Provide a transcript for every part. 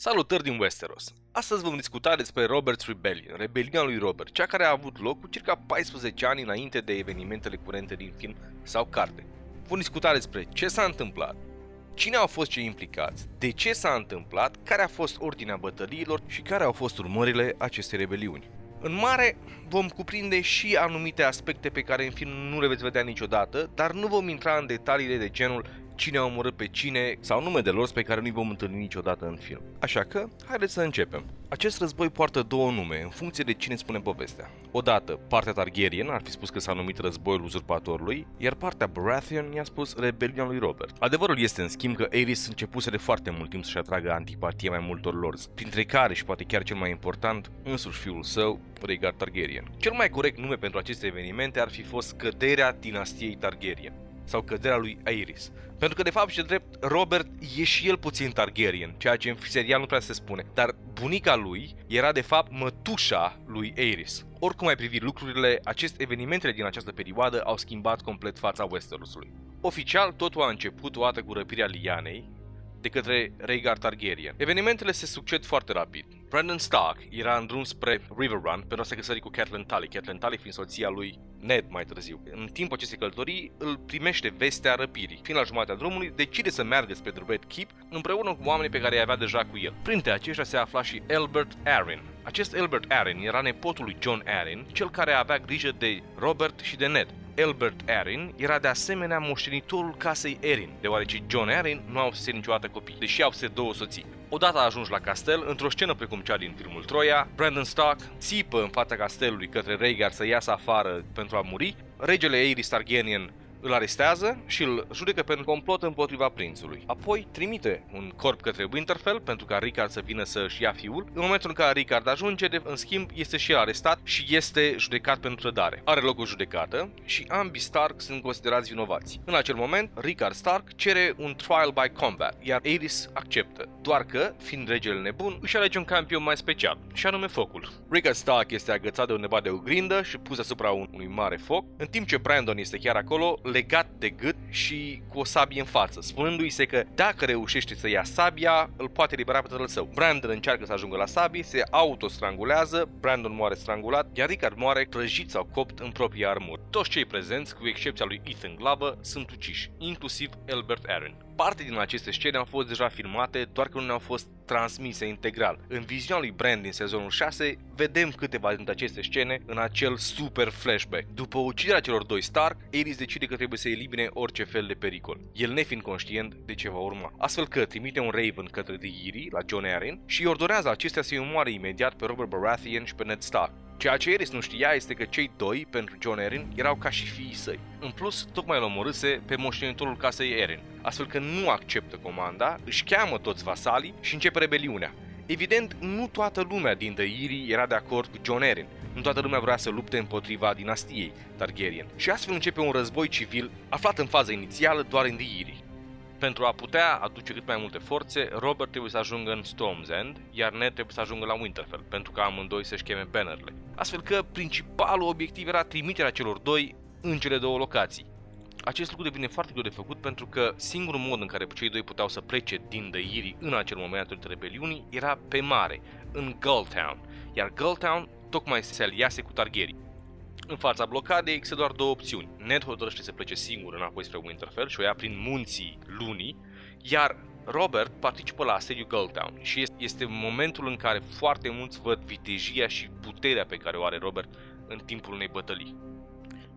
Salutări din Westeros! Astăzi vom discuta despre Robert's Rebellion, rebeliunea lui Robert, cea care a avut loc cu circa 14 ani înainte de evenimentele curente din film sau carte. Vom discuta despre ce s-a întâmplat, cine au fost cei implicați, de ce s-a întâmplat, care a fost ordinea bătăliilor și care au fost urmările acestei rebeliuni. În mare, vom cuprinde și anumite aspecte pe care în film nu le veți vedea niciodată, dar nu vom intra în detaliile de genul cine a omorât pe cine sau nume de lor pe care nu-i vom întâlni niciodată în film. Așa că, haideți să începem. Acest război poartă două nume în funcție de cine spune povestea. Odată, partea Targaryen ar fi spus că s-a numit războiul uzurpatorului, iar partea Baratheon i-a spus rebeliunea lui Robert. Adevărul este în schimb că Aerys începuse de foarte mult timp să-și atragă antipatie mai multor lords, printre care și poate chiar cel mai important, însuși fiul său, Rhaegar Targaryen. Cel mai corect nume pentru aceste evenimente ar fi fost căderea dinastiei Targaryen sau căderea lui Aerys. Pentru că de fapt și de drept Robert e și el puțin Targaryen, ceea ce în serial nu prea se spune, dar bunica lui era de fapt mătușa lui Aerys. Oricum ai privi lucrurile, aceste evenimentele din această perioadă au schimbat complet fața Westerosului. Oficial, totul a început odată cu răpirea Lyanei de către Rhaegar Targaryen. Evenimentele se succed foarte rapid. Brandon Stark era în drum spre Riverrun pentru a se căsători cu Catelyn Tully, Catelyn Tully fiind soția lui Ned mai târziu. În timpul acestei călătorii îl primește vestea răpirii. Fiind la jumatea drumului, decide să meargă spre The Red Keep împreună cu oamenii pe care îi avea deja cu el. Printre aceștia se afla și Elbert Arryn. Acest Elbert Arryn era nepotul lui Jon Arryn, cel care avea grijă de Robert și de Ned. Elbert Arryn era de asemenea moștenitorul casei Arryn, deoarece Jon Arryn nu avusese niciodată copii, deși avusese două soții. Odată ajuns la castel, într-o scenă precum cea din filmul Troia, Brandon Stark țipă în fața castelului către Rhaegar să iasă afară pentru a muri. Regele Aerys Targaryen îl arestează și îl judecă pentru complot împotriva prințului. Apoi trimite un corp către Winterfell pentru ca Rickard să vină să-și ia fiul. În momentul în care Rickard ajunge, în schimb, este și el arestat și este judecat pentru trădare. Are loc o judecată și ambii Stark sunt considerați vinovați. În acel moment, Rickard Stark cere un trial by combat, iar Aerys acceptă. Doar că, fiind regele nebun, își alege un campion mai special, și anume focul. Rickard Stark este agățat de undeva de o grindă și pus asupra unui mare foc, în timp ce Brandon este chiar acolo, legat de gât și cu o sabie în față, spunându-i se că dacă reușește să ia sabia, îl poate libera pe tatăl său. Brandon încearcă să ajungă la sabie, se autostrangulează, Brandon moare strangulat, iar Rickard moare trăjit sau copt în propria armură. Toți cei prezenți, cu excepția lui Ethan Glover, sunt uciși, inclusiv Elbert Arryn. Parte din aceste scene au fost deja filmate, doar că nu ne-au fost transmise integral. În viziunea lui Bran din sezonul 6, vedem câteva dintre aceste scene în acel super flashback. După uciderea celor doi Stark, Aerys decide că trebuie să elimine orice fel de pericol, el nefiind conștient de ce va urma. Astfel că trimite un Raven către The Eyrie, la Jon Arryn, și îi ordonează acestea să-i omoare imediat pe Robert Baratheon și pe Ned Stark. Ceea ce Aerys nu știa este că cei doi, pentru Jon Arryn, erau ca și fiii săi. În plus, tocmai îl omorâse pe moștenitorul casei Arryn, astfel că nu acceptă comanda, își cheamă toți vasalii și începe rebeliunea. Evident, nu toată lumea din The Eyrie era de acord cu Jon Arryn, nu toată lumea vrea să lupte împotriva dinastiei Targaryen și astfel începe un război civil aflat în faza inițială doar în The Eyrie. Pentru a putea aduce cât mai multe forțe, Robert trebuie să ajungă în Storm's End, iar Ned trebuie să ajungă la Winterfell, pentru ca amândoi să-și cheme bannerele. Astfel că principalul obiectiv era trimiterea celor doi în cele două locații. Acest lucru devine foarte greu de făcut pentru că singurul mod în care cei doi puteau să plece din The Eyrie în acel moment datorită rebeliunii era pe mare, în Gulltown, iar Gulltown tocmai se aliase cu Targaryen. În fața blocadei există doar două opțiuni. Ned hotărăște să plece singur înapoi spre Winterfell și o ia prin munții lunii, iar Robert participă la asediul Gulltown și este momentul în care foarte mulți văd vitejia și puterea pe care o are Robert în timpul unei bătălii.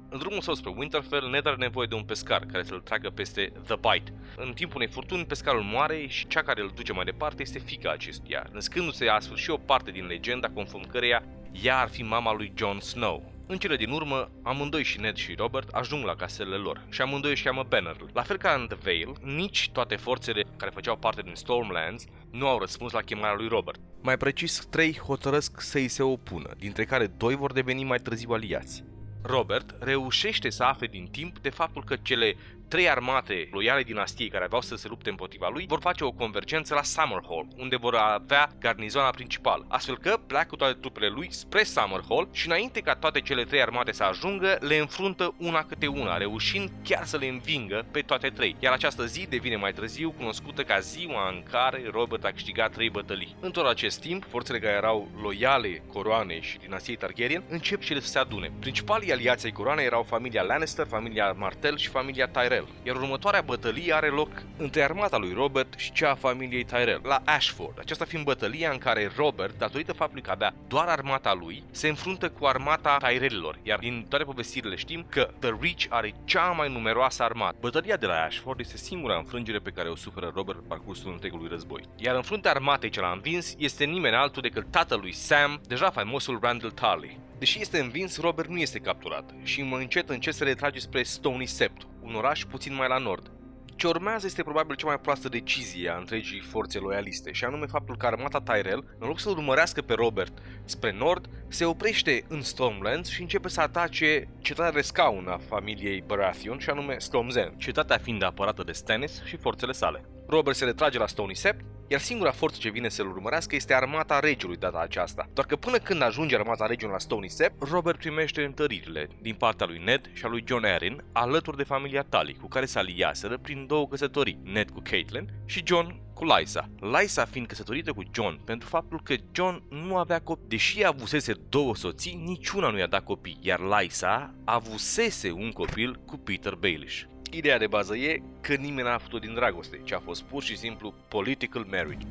În drumul său spre Winterfell, Ned are nevoie de un pescar care să-l tragă peste The Bite. În timpul unei furtuni, pescarul moare și cea care îl duce mai departe este fiica acestuia, născându-se astfel și o parte din legenda conform căreia ea ar fi mama lui Jon Snow. În cele din urmă, amândoi și Ned și Robert ajung la caselele lor și amândoi își cheamă bannerul. La fel ca în The Vale, nici toate forțele care făceau parte din Stormlands nu au răspuns la chemarea lui Robert. Mai precis, 3 hotărăsc să îi se opună, dintre care 2 vor deveni mai târziu aliați. Robert reușește să afle din timp de faptul că cele trei armate loiale dinastiei care aveau să se lupte împotriva lui vor face o convergență la Summerhall, unde vor avea garnizoana principală. Astfel că pleacă cu toate trupele lui spre Summerhall și înainte ca toate cele trei armate să ajungă, le înfruntă una câte una, reușind chiar să le învingă pe toate trei. Iar această zi devine mai târziu cunoscută ca ziua în care Robert a câștigat 3 bătălii. În tot acest timp, forțele care erau loiale coroanei și dinastiei Targaryen încep și ele să se adune. Principalii aliați ai coroanei erau familia Lannister, familia Martell și familia Tyrell. Iar următoarea bătălie are loc între armata lui Robert și cea a familiei Tyrell, la Ashford. Aceasta fiind bătălia în care Robert, datorită faptului că avea doar armata lui, se înfruntă cu armata Tyrellilor. Iar din toate povestirile știm că The Reach are cea mai numeroasă armată. Bătălia de la Ashford este singura înfrângere pe care o suferă Robert pe parcursul întregului război. Iar în fruntea armatei ce l-a învins este nimeni altul decât tatălui Sam, deja faimosul Randyll Tarly. Deși este învins, Robert nu este capturat și încet se retrage spre Stony Sept, un oraș puțin mai la nord. Ce urmează este probabil cea mai proastă decizie a întregii forțe loialiste, și anume faptul că armata Tyrell, în loc să urmărească pe Robert spre nord, se oprește în Stormlands și începe să atace cetatea de scaun a familiei Baratheon, și anume Storm's End, cetatea fiind apărată de Stannis și forțele sale. Robert se retrage la Stony Sept, iar singura forță ce vine să-l urmărească este armata regelui data aceasta. Doar că până când ajunge armata regelui la Stony Sept, Robert primește întăririle din partea lui Ned și a lui Jon Arryn, alături de familia Tully, cu care se aliaseră prin două căsătorii, Ned cu Catelyn și Jon cu Lysa. Lysa fiind căsătorită cu Jon pentru faptul că Jon nu avea copii. Deși avusese două soții, niciuna nu i-a dat copii, iar Lysa avusese un copil cu Peter Baelish. Ideea de bază e că nimeni n-a făcut din dragoste, ci a fost pur și simplu political marriage.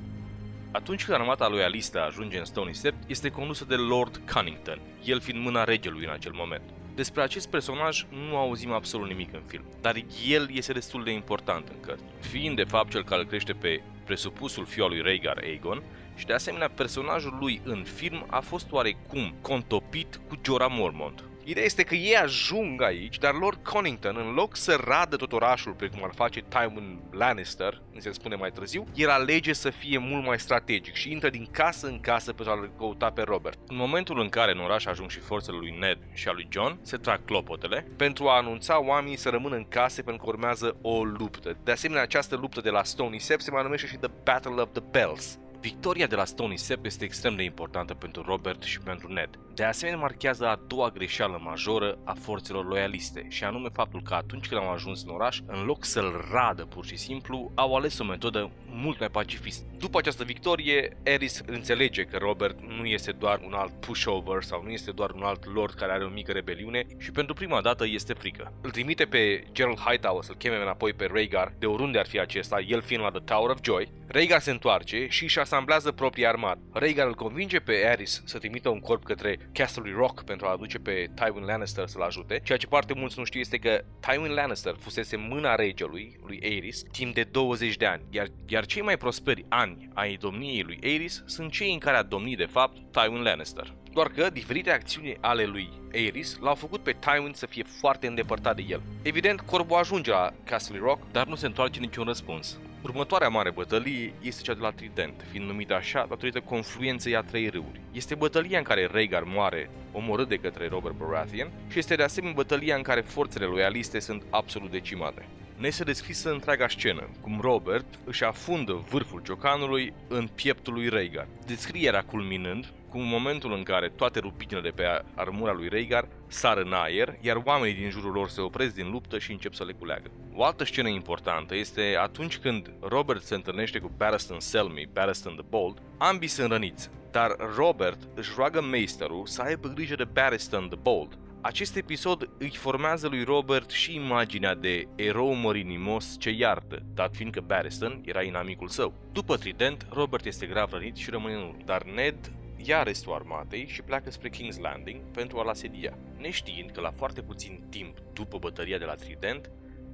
Atunci când armata loialistă ajunge în Stony Sept, este condusă de Lord Cunnington, el fiind mâna regelui în acel moment. Despre acest personaj nu auzim absolut nimic în film, dar el este destul de important în cărți, fiind de fapt cel care îl crește pe presupusul fiu al lui Rhaegar, Aegon, și de asemenea personajul lui în film a fost oarecum contopit cu Jorah Mormont. Ideea este că ei ajung aici, dar Lord Cunnington, în loc să radă tot orașul precum ar face Tywin Lannister, ni se spune mai târziu, el alege să fie mult mai strategic și intră din casă în casă pentru a-l căuta pe Robert. În momentul în care în oraș ajung și forțele lui Ned și a lui Jon, se trag clopotele pentru a anunța oamenii să rămână în case pentru că urmează o luptă. De asemenea, această luptă de la Stony Sept se mai numește și The Battle of the Bells. Victoria de la Stony Sept este extrem de importantă pentru Robert și pentru Ned. De asemenea, marchează a doua greșeală majoră a forțelor loialiste, și anume faptul că atunci când au ajuns în oraș, în loc să-l radă pur și simplu, au ales o metodă mult mai pacifistă. După această victorie, Aerys înțelege că Robert nu este doar un alt pushover sau nu este doar un alt lord care are o mică rebeliune și pentru prima dată este frică. Îl trimite pe Gerald Hightower să-l cheme înapoi pe Rhaegar, de oriunde ar fi acesta, el fiind la The Tower of Joy. Rhaegar se întoarce și își asamblează propria armată. Rhaegar îl convinge pe Aerys să trimită un corp către Castle Rock pentru a aduce pe Tywin Lannister să-l ajute. Ceea ce foarte mulți nu știu este că Tywin Lannister fusese mâna regelui, lui Aerys, timp de 20 de ani, iar cei mai prosperi ani ai domniei lui Aerys sunt cei în care a domnit de fapt Tywin Lannister. Doar că diferite acțiuni ale lui Aerys l-au făcut pe Tywin să fie foarte îndepărtat de el. Evident, corpul ajunge la Castle Rock, dar nu se întoarce niciun răspuns. Următoarea mare bătălie este cea de la Trident, fiind numită așa datorită confluenței a trei râuri. Este bătălia în care Rhaegar moare omorât de către Robert Baratheon și este de asemenea bătălia în care forțele loialiste sunt absolut decimate. Ne este descrisă întreaga scenă, cum Robert își afundă vârful ciocanului în pieptul lui Rhaegar. Descrierea culminând cu momentul în care toate rupinile de pe armura lui Rhaegar sar în aer, iar oamenii din jurul lor se opresc din luptă și încep să le culeagă. O altă scenă importantă este atunci când Robert se întâlnește cu Barristan Selmy, Barristan the Bold, ambii sunt răniți, dar Robert își roagă meisterul să aibă grijă de Barristan the Bold. Acest episod îi formează lui Robert și imaginea de erou mărinimos ce iartă, dat fiindcă Barristan era inamicul său. După Trident, Robert este grav rănit și rămâne în urmă, dar Ned ia restul armatei și pleacă spre King's Landing pentru a-l asedia, neștiind că la foarte puțin timp după bătălia de la Trident,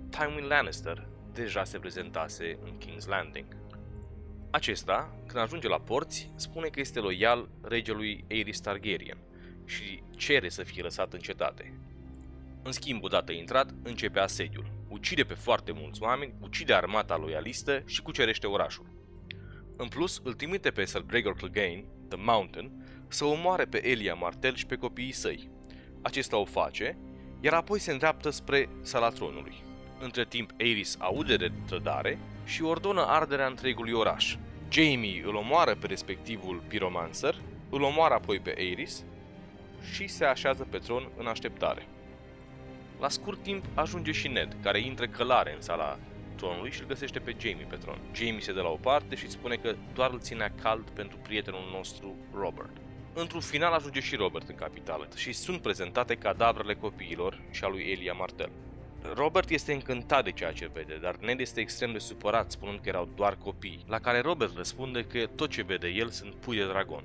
Tywin Lannister deja se prezentase în King's Landing. Acesta, când ajunge la porți, spune că este loial regelui Aerys Targaryen și cere să fie lăsat în cetate. În schimb, odată intrat, începe asediul. Ucide pe foarte mulți oameni, ucide armata loialistă și cucerește orașul. În plus, îl trimite pe Sir Gregor Clegane, The Mountain, să omoare pe Elia Martell și pe copiii săi. Acesta o face, iar apoi se îndreaptă spre sala tronului. Între timp, Aerys aude de trădare și ordonă arderea întregului oraș. Jaime îl omoară pe respectivul Pyromancer, îl omoară apoi pe Aerys și se așează pe tron în așteptare. La scurt timp ajunge și Ned, care intră călare în sala tronului și îl găsește pe Jaime pe tron. Jaime se dă la o parte și spune că doar îl ținea cald pentru prietenul nostru Robert. Într-un final ajunge și Robert în capitală și sunt prezentate cadavrele copiilor și a lui Elia Martell. Robert este încântat de ceea ce vede, dar Ned este extrem de supărat, spunând că erau doar copii, la care Robert răspunde că tot ce vede el sunt pui de dragon.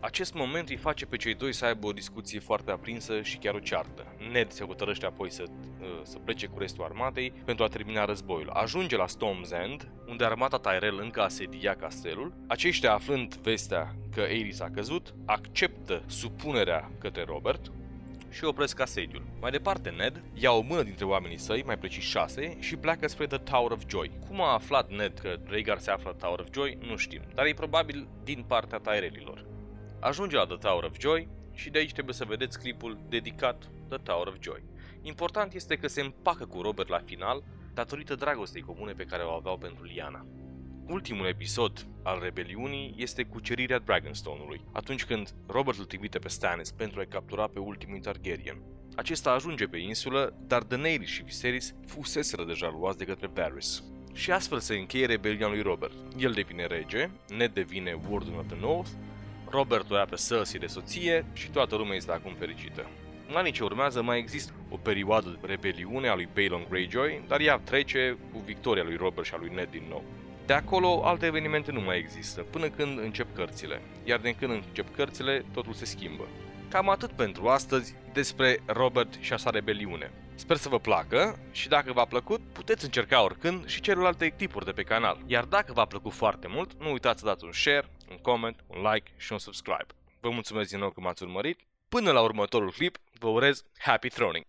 Acest moment îi face pe cei doi să aibă o discuție foarte aprinsă și chiar o ceartă. Ned se hotărăște apoi să plece cu restul armatei pentru a termina războiul. Ajunge la Storm's End, unde armata Tyrell încă asedia castelul. Aceștia, aflând vestea că Aerys a căzut, acceptă supunerea către Robert și opresc asediul. Mai departe, Ned ia o mână dintre oamenii săi, mai precis 6, și pleacă spre The Tower of Joy. Cum a aflat Ned că Rhaegar se află la Tower of Joy, nu știm, dar e probabil din partea Tyrellilor. Ajunge la The Tower of Joy și de aici trebuie să vedeți clipul dedicat The Tower of Joy. Important este că se împacă cu Robert la final datorită dragostei comune pe care o aveau pentru Lyanna. Ultimul episod al rebeliunii este cucerirea Dragonstone-ului, atunci când Robert îl trimite pe Stannis pentru a-i captura pe ultimul Targaryen. Acesta ajunge pe insulă, dar Daenerys și Viserys fuseseră deja luați de către Varys. Și astfel se încheie rebeliunea lui Robert. El devine rege, Ned devine Warden of the North, Robert o ia pe Cersei de soție și toată lumea este acum fericită. În anii ce urmează mai există o perioadă de rebeliune a lui Balon Greyjoy, dar ea trece cu victoria lui Robert și a lui Ned din nou. De acolo, alte evenimente nu mai există, până când încep cărțile, iar de când încep cărțile, totul se schimbă. Cam atât pentru astăzi despre Robert și a sa rebeliune. Sper să vă placă și dacă v-a plăcut, puteți încerca oricând și celelalte tipuri de pe canal. Iar dacă v-a plăcut foarte mult, nu uitați să dați un share, un comment, un like și un subscribe. Vă mulțumesc din nou că m-ați urmărit. Până la următorul clip, vă urez Happy Throning!